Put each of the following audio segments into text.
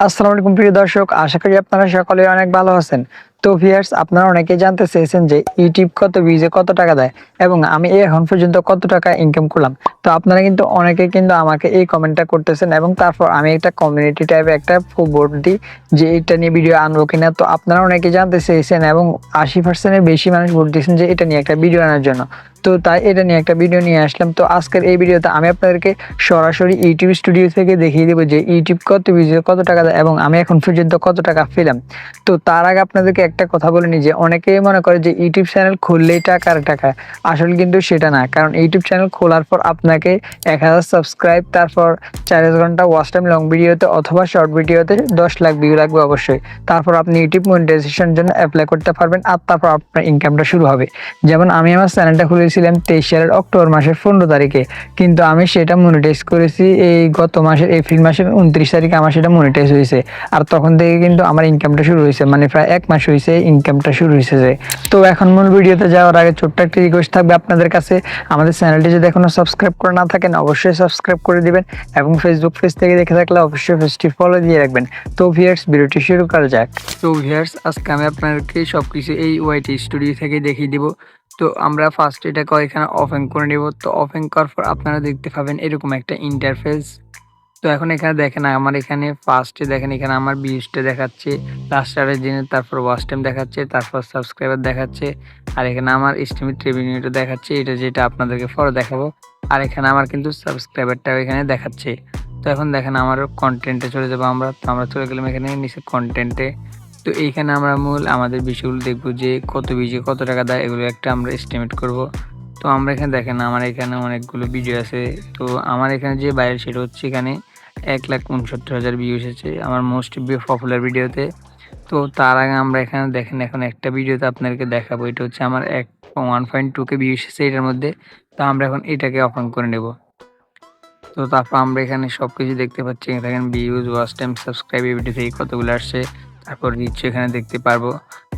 আসসালামু আলাইকুম প্রিয় দর্শক। আশা করি আপনারা সকলে অনেক ভালো আছেন। তো ভিউয়ার্স, আপনারা অনেকেই জানতে চেয়েছেন যে YouTube কত ভিউজে কত টাকা দেয় এবং আমি এখন পর্যন্ত কত টাকা ইনকাম করলাম। তো আপনারা কিন্তু অনেকেই কিন্তু আমাকে এই কমেন্টটা করতেছেন এবং তারপর আমি একটা কমিউনিটি টাইপে একটা বোর্ড দিই যে এটা নিয়ে ভিডিও আনবো কিনা। তো আপনারা অনেকেই জানতে চেয়েছেন এবং 80% এর বেশি মানুষ ভোট দিয়েছেন যে এটা নিয়ে একটা ভিডিও আনার জন্য। তো তাই এটা নিয়ে একটা ভিডিও নিয়ে আসলাম। তো আজকের এই ভিডিওতে আমি আপনাদেরকে সরাসরি ইউটিউব স্টুডিও থেকে দেখিয়ে দেবো যে ইউটিউব কত ভিউজে কত টাকা দেয় এবং আমি এখন পর্যন্ত কত টাকা পেলাম। তো তার আগে আপনাদেরকে একটা কথা বলে নিই যে অনেকেই মনে করে যে ইউটিউব চ্যানেল খুললেই টাকা আর টাকা। আসলে কিন্তু সেটা না। কারণ ইউটিউব চ্যানেল খোলার পর আপনাকে 1000 সাবস্ক্রাইব, তারপর 4 ঘন্টা ওয়াচ টাইম লং ভিডিওতে অথবা শর্ট ভিডিওতে 10 লাখ ভিউ লাগবে অবশ্যই। তারপর আপনি ইউটিউব মনিটাইজেশন জন্য এপ্লাই করতে পারবেন আর তারপর আপনার ইনকামটা শুরু হবে। যেমন আমি আমার চ্যানেলটা খুলেছিলাম 23 সালের অক্টোবর মাসের 15 তারিখে, কিন্তু আমি সেটা মনিটাইজ করেছি এই গত মাসের এপ্রিল মাসের 29 তারিখে আমার সেটা মনিটাইজ হয়েছে। আর তখন থেকে কিন্তু আমার ইনকামটা শুরু হয়েছে, মানে প্রায় 1 মাস হয়েছে ইনকামটা শুরু হয়েছে যে। তো এখন মূল ভিডিওতে যাওয়ার আগে ছোট্ট একটা রিকোয়েস্ট থাকবে আপনাদের কাছে, আমাদের চ্যানেলটি যদি এখনো সাবস্ক্রাইব করে না থাকেন অবশ্যই সাবস্ক্রাইব করে দিবেন এবং ফেসবুক পেজ থেকে দেখে থাকলে অবশ্যই পেজটি ফলো দিয়ে রাখবেন। তো ভিউয়ার্স, ভিডিওটি শুরু করা যাক। তো ভিউয়ার্স, আজকে আমি আপনাদেরকে সবকিছু এই ওয়াইটি স্টুডিও থেকে দেখিয়ে দিব। তো আমরা ফার্স্ট এটাকে এখানে ওপেন করে নেব। তো ওপেন করার পর আপনারা দেখতে পাবেন এরকম একটা ইন্টারফেস। তো এখন এখানে দেখেন আমার এখানে ফার্স্টে দেখেন এখানে আমার ভিউজটা দেখাচ্ছে, লাস্ট চারের দিনে, তারপর ওয়াচ টাইম দেখাচ্ছে, তারপর সাবস্ক্রাইবার দেখাচ্ছে, আর এখানে আমার এস্টিমেট রেভিনিউটা দেখাচ্ছে, এটা যেটা আপনাদেরকে পরে দেখাবো। আর এখানে আমার কিন্তু সাবস্ক্রাইবারটাও এখানে দেখাচ্ছে। তো এখন দেখেন আমার কন্টেন্টে চলে যাবো আমরা। তো আমরা চলে গেলাম এখানে নিচে কন্টেন্টে। তো এইখানে আমরা মূল আমাদের বিষয়গুলো দেখবো যে কত ভিউজে কত টাকা দেয়, এগুলো একটা আমরা এস্টিমেট করব। তো আমরা এখানে দেখেন আমার এখানে অনেকগুলো ভিডিও আছে। তো আমার এখানে যে ভাইরাল সেটা হচ্ছে এখানে 1,69,000 ভিউ এসেছে আমার মোস্ট পপুলার ভিডিওতে। তো তার আগে আমরা এখানে দেখেন এখন একটা ভিডিওতে আপনাদেরকে দেখাবো, এটা হচ্ছে আমার 1.2K ভিউ এসেছে এটার মধ্যে। তো আমরা এখন এটাকে ওপেন করে নেব। তো তারপর আমরা এখানে সবকিছু দেখতে পাচ্ছি, দেখেন ভিউজ, ওয়াচ টাইম, সাবস্ক্রাইব এই ভিডিও থেকে কতগুলো আসছে, তারপর রিচ এখানে দেখতে পারবো।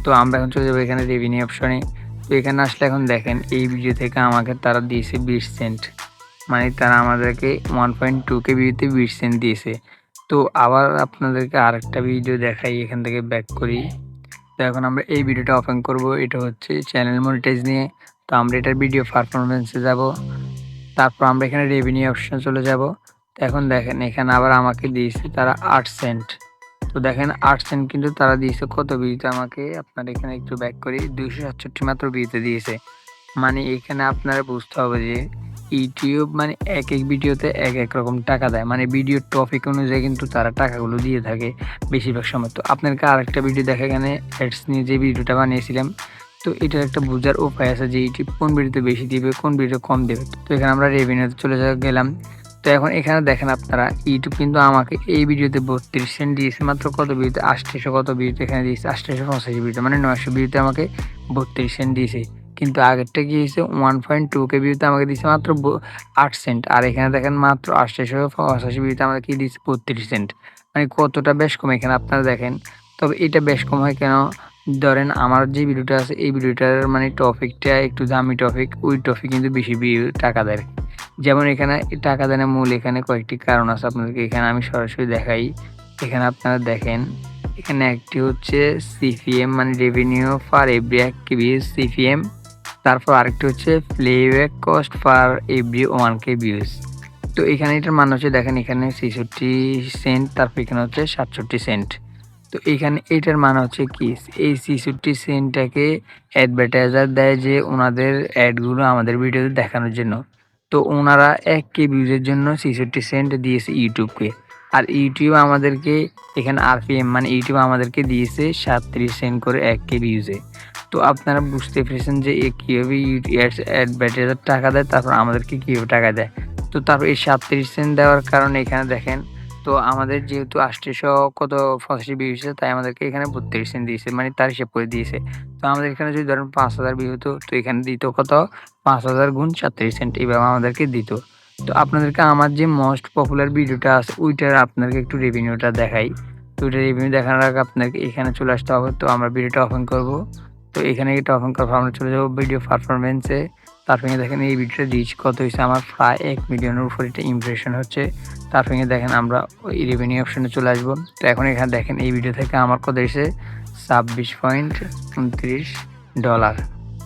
তো আমরা এখন চলে যাবো এখানে রেভিনিউ অপশনে। তো এখানে আসলে এখন দেখেন এই ভিডিও থেকে আমাকে তারা দিয়েছে 20 সেন্ট, মানে তারা আমাদেরকে 1.2K ভিউতে 20 সেন্ট দিয়েছে। তো আবার আপনাদেরকে আরেকটা ভিডিও দেখাই, এখান থেকে ব্যাক করি। তো এখন আমরা এই ভিডিওটা ওপেন করব, এটা হচ্ছে চ্যানেল মনিটাইজ নিয়ে। তো আমরা এটার ভিডিও পারফরমেন্সে যাব, তারপর আমরা এখানে রেভিনিউ অপশনে চলে যাব। তো এখন দেখেন এখানে আবার আমাকে দিয়েছে তারা 8 সেন্ট। তো দেখেন 8 সেন্ট কিন্তু তারা দিয়েছে কত ভিউতে আমাকে, আপনারা এখানে একটু ব্যাক করি, 267 মাত্র ভিউতে দিয়েছে। মানে এখানে আপনারা বুঝতে হবে যে ইউটিউব মানে এক ভিডিওতে এক রকম টাকা দেয়, মানে ভিডিওর টপিক অনুযায়ী কিন্তু তারা টাকাগুলো দিয়ে থাকে বেশিরভাগ সময়। তো আপনাদেরকে আরেকটা ভিডিও দেখা, এখানে অ্যাডস নিয়ে যে ভিডিওটা বানিয়েছিলাম, তো এটার একটা বোঝার উপায় আছে যে ইউটিউব কোন ভিডিওতে বেশি দিবে কোন ভিডিও কম দেবে। তো এখানে আমরা রেভিনিউতে চলে গেলাম। তো এখন এখানে দেখেন আপনারা ইউটিউব কিন্তু আমাকে এই ভিডিওতে 32 সেন্ট দিয়েছে মাত্র, কত ভিডিওতে 800 কত ভিডিওতে এখানে দিয়েছে 885 ভিডিও, মানে 900 ভিডিওতে আমাকে 32 সেন্ট দিয়েছে। কিন্তু আগেরটা কি হয়েছে 1.2K ভিউতে আমাকে দিয়েছে মাত্র 8 সেন্ট, আর এখানে দেখেন মাত্র 885 ভিউতে আমাকে কি দিয়েছে 32 সেন্ট, মানে কতটা বেশ কম এখানে আপনারা দেখেন। তবে এটা বেশ কম হয় কেন, ধরেন আমার যে ভিডিওটা আছে এই ভিডিওটার মানে টপিকটা একটু দামি টপিক, ওই টপিক কিন্তু বেশি টাকা দেয়। যেমন এখানে টাকা দেয় না মূল এখানে কয়েকটি কারণ আছে, আপনাদেরকে এখানে আমি সরাসরি দেখাই। এখানে আপনারা দেখেন এখানে একটি হচ্ছে সিপিএম, মানে revenue for every views CPM. তারপর আরেকটি হচ্ছে playback cost for every 1K views. তো এখানে এটার মান হচ্ছে দেখেন এখানে 66 সেন্ট, তারপর এখানে হচ্ছে 67 সেন্ট। তো এখানে এটার মানে হচ্ছে কি, এই 66 সেন্টটাকে অ্যাডভার্টাইজার দেয় যে ওনাদের অ্যাডগুলো আমাদের ভিডিওতে দেখানোর জন্য। তো ওনারা 1K ভিউজের জন্য 66 সেন্ট দিয়েছে ইউটিউবকে। আর ইউটিউব আমাদেরকে এখানে আরপিএম, মানে ইউটিউব আমাদেরকে দিয়েছে 37 সেন্ট করে 1K ভিউজে। তো আপনারা বুঝতে পেরেছেন যে কীভাবে অ্যাডভার্টাইজার টাকা দেয়, তারপর আমাদেরকে কীভাবে টাকা দেয়। তো তারপর এই 37 সেন্ট দেওয়ার কারণে এখানে দেখেন, তো আমাদের যেহেতু 800 কত 85 ভিউ হয়েছে, তাই আমাদেরকে এখানে 32 সেন্ট দিয়েছে, মানে তার হিসাব করে দিয়েছে। তো আমাদের এখানে যদি ধরেন 5000 ভিউ হতো, তো এখানে দিত কত 5000 গুণ 37 সেন্ট, এইভাবে আমাদেরকে দিত। তো আপনাদেরকে আমার যে মোস্ট পপুলার ভিডিওটা আছে ওইটার আপনাদেরকে একটু রেভিনিউটা দেখাই। তো ওইটা রেভিনিউ দেখানোর আগে আপনাকে এখানে চলে আসতে হবে। তো আমরা ভিডিওটা ওপেন করব। তো এখানে এটা ওপেন করার পর আমরা চলে যাবো ভিডিও পারফরমেন্সে। তারপরে দেখেন এই ভিডিওটা রিচ কত হয়েছে, আমার প্রায় 1 মিলিয়নের উপর এটা ইমপ্রেশন হচ্ছে। তারপরে দেখেন আমরা ওই রেভিনিউ অপশনে চলে আসবো। তো এখন এখানে দেখেন এই ভিডিও থেকে আমার কত এসেছে $26.29।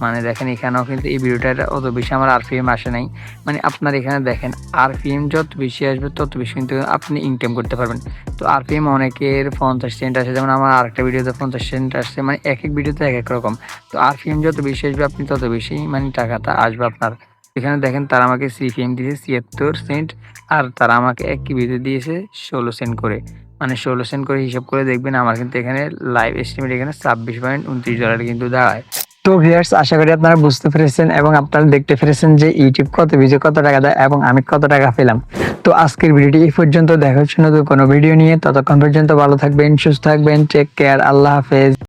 মানে দেখেন এখানেও কিন্তু এই ভিডিওটার অত বেশি আমার আরপিএম আসে নাই। মানে আপনার এখানে দেখেন আরপিএম যত বেশি আসবে তত বেশি কিন্তু আপনি ইনকাম করতে পারবেন। তো আরপিএম অনেকের 50 সেন্ট আসে, যেমন আমার আরেকটা ভিডিওতে 50 সেন্ট আসছে। মানে এক এক ভিডিওতে এক এক রকম। তো আরপিএম যত বেশি আসবে আপনি তত বেশি মানে টাকাটা আসবে আপনার। এখানে দেখেন তারা আমাকে সিপিএম দিয়েছে 76 সেন্ট, আর তারা আমাকে এক ভিডিও দিয়েছে 16 সেন্ট করে। মানে 16 সেন্ট করে হিসাব করে দেখবেন আমার কিন্তু এখানে লাইভ এস্টিমেট এখানে $26.29 কিন্তু দাঁড়ায়। তো ভিউয়ার্স, আশা করি আপনারা বুঝতে পেরেছেন এবং আপনারা দেখতে পেরেছেন যে ইউটিউব কত ভিউজে কত টাকা দেয় এবং আমি কত টাকা পেলাম। তো আজকের ভিডিওটি এই পর্যন্ত, দেখা হচ্ছে নতুন কোনো ভিডিও নিয়ে। ততক্ষণ পর্যন্ত ভালো থাকবেন, সুস্থ থাকবেন, টেক কেয়ার, আল্লাহ হাফেজ।